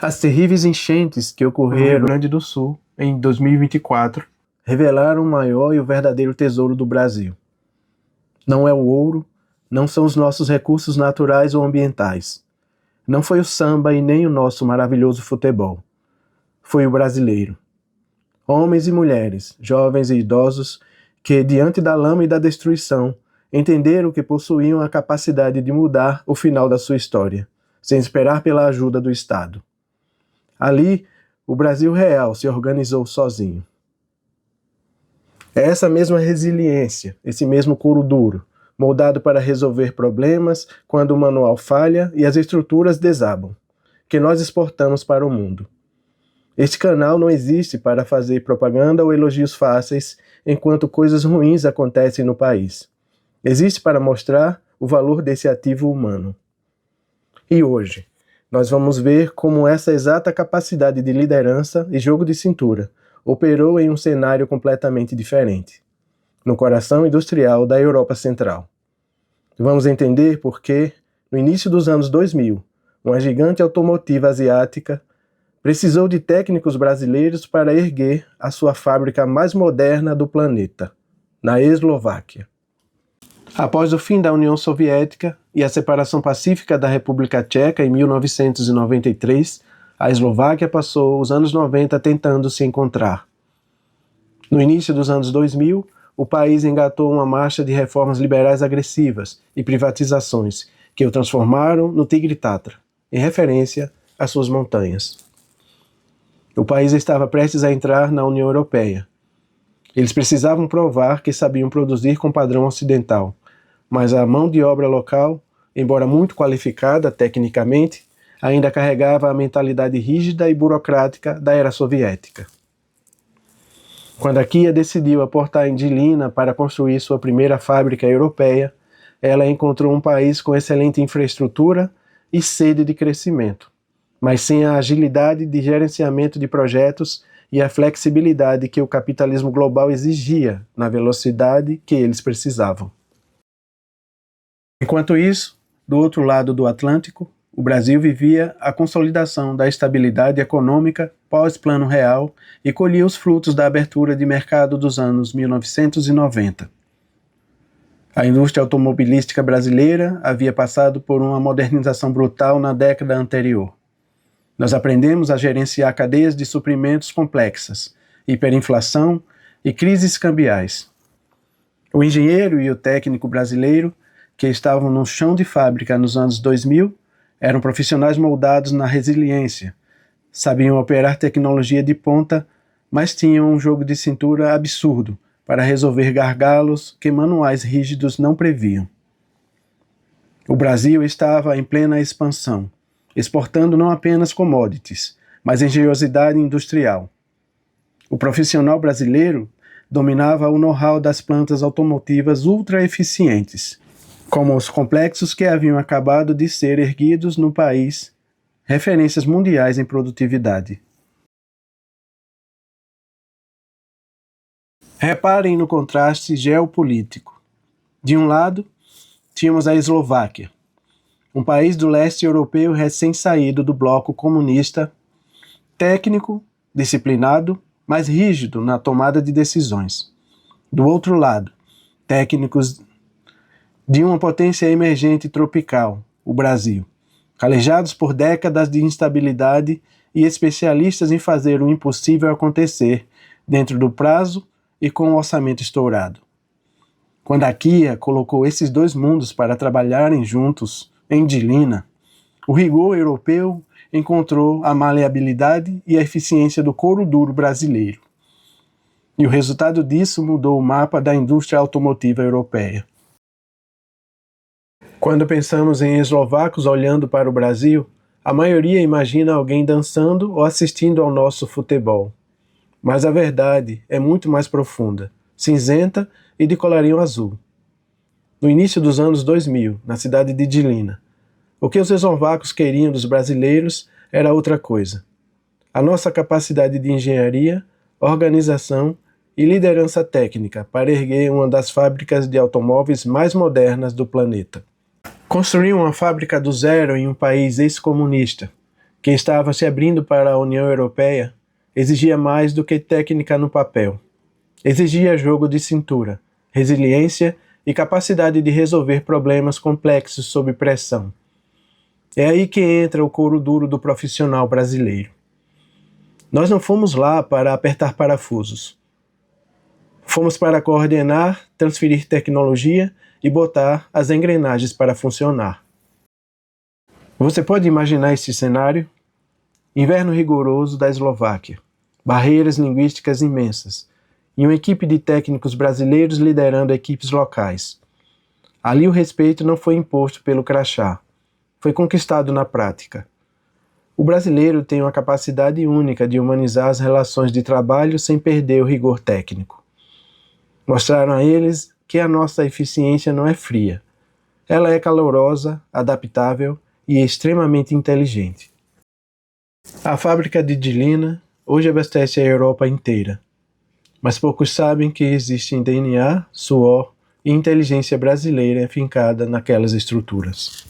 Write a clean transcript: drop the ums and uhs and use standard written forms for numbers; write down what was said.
As terríveis enchentes que ocorreram no Rio Grande do Sul em 2024 revelaram o maior e o verdadeiro tesouro do Brasil. Não é o ouro, não são os nossos recursos naturais ou ambientais. Não foi o samba e nem o nosso maravilhoso futebol. Foi o brasileiro. Homens e mulheres, jovens e idosos, que, diante da lama e da destruição, entenderam que possuíam a capacidade de mudar o final da sua história, sem esperar pela ajuda do Estado. Ali, o Brasil real se organizou sozinho. É essa mesma resiliência, esse mesmo couro duro, moldado para resolver problemas quando o manual falha e as estruturas desabam, que nós exportamos para o mundo. Este canal não existe para fazer propaganda ou elogios fáceis enquanto coisas ruins acontecem no país. Existe para mostrar o valor desse ativo humano. E hoje, nós vamos ver como essa exata capacidade de liderança e jogo de cintura operou em um cenário completamente diferente, no coração industrial da Europa Central. Vamos entender por que, no início dos anos 2000, uma gigante automotiva asiática precisou de técnicos brasileiros para erguer a sua fábrica mais moderna do planeta, na Eslováquia. Após o fim da União Soviética e a separação pacífica da República Tcheca em 1993, a Eslováquia passou os anos 90 tentando se encontrar. No início dos anos 2000, o país engatou uma marcha de reformas liberais agressivas e privatizações que o transformaram no Tigre Tatra, em referência às suas montanhas. O país estava prestes a entrar na União Europeia. Eles precisavam provar que sabiam produzir com padrão ocidental, mas a mão de obra local, embora muito qualificada tecnicamente, ainda carregava a mentalidade rígida e burocrática da era soviética. Quando a Kia decidiu aportar em Žilina para construir sua primeira fábrica europeia, ela encontrou um país com excelente infraestrutura e sede de crescimento, mas sem a agilidade de gerenciamento de projetos e a flexibilidade que o capitalismo global exigia na velocidade que eles precisavam. Enquanto isso, do outro lado do Atlântico, o Brasil vivia a consolidação da estabilidade econômica pós-Plano Real e colhia os frutos da abertura de mercado dos anos 1990. A indústria automobilística brasileira havia passado por uma modernização brutal na década anterior. Nós aprendemos a gerenciar cadeias de suprimentos complexas, hiperinflação e crises cambiais. O engenheiro e o técnico brasileiro, que estavam no chão de fábrica nos anos 2000, eram profissionais moldados na resiliência, sabiam operar tecnologia de ponta, mas tinham um jogo de cintura absurdo para resolver gargalos que manuais rígidos não previam. O Brasil estava em plena expansão, exportando não apenas commodities, mas engenhosidade industrial. O profissional brasileiro dominava o know-how das plantas automotivas ultra-eficientes, como os complexos que haviam acabado de ser erguidos no país, referências mundiais em produtividade. Reparem no contraste geopolítico. De um lado, tínhamos a Eslováquia, um país do leste europeu recém-saído do bloco comunista, técnico, disciplinado, mas rígido na tomada de decisões. Do outro lado, técnicos de uma potência emergente tropical, o Brasil, calejados por décadas de instabilidade e especialistas em fazer o impossível acontecer dentro do prazo e com o orçamento estourado. Quando a Kia colocou esses dois mundos para trabalharem juntos em Žilina, o rigor europeu encontrou a maleabilidade e a eficiência do couro duro brasileiro. E o resultado disso mudou o mapa da indústria automotiva europeia. Quando pensamos em eslovacos olhando para o Brasil, a maioria imagina alguém dançando ou assistindo ao nosso futebol. Mas a verdade é muito mais profunda, cinzenta e de colarinho azul. No início dos anos 2000, na cidade de Žilina, o que os eslovacos queriam dos brasileiros era outra coisa. A nossa capacidade de engenharia, organização e liderança técnica para erguer uma das fábricas de automóveis mais modernas do planeta. Construir uma fábrica do zero em um país ex-comunista, que estava se abrindo para a União Europeia, exigia mais do que técnica no papel. Exigia jogo de cintura, resiliência e capacidade de resolver problemas complexos sob pressão. É aí que entra o couro duro do profissional brasileiro. Nós não fomos lá para apertar parafusos. Fomos para coordenar, transferir tecnologia e botar as engrenagens para funcionar. Você pode imaginar esse cenário? Inverno rigoroso da Eslováquia, barreiras linguísticas imensas e uma equipe de técnicos brasileiros liderando equipes locais. Ali o respeito não foi imposto pelo crachá, foi conquistado na prática. O brasileiro tem uma capacidade única de humanizar as relações de trabalho sem perder o rigor técnico. Mostraram a eles que a nossa eficiência não é fria. Ela é calorosa, adaptável e extremamente inteligente. A fábrica de Dilina hoje abastece a Europa inteira, mas poucos sabem que existe DNA, suor e inteligência brasileira afincada naquelas estruturas.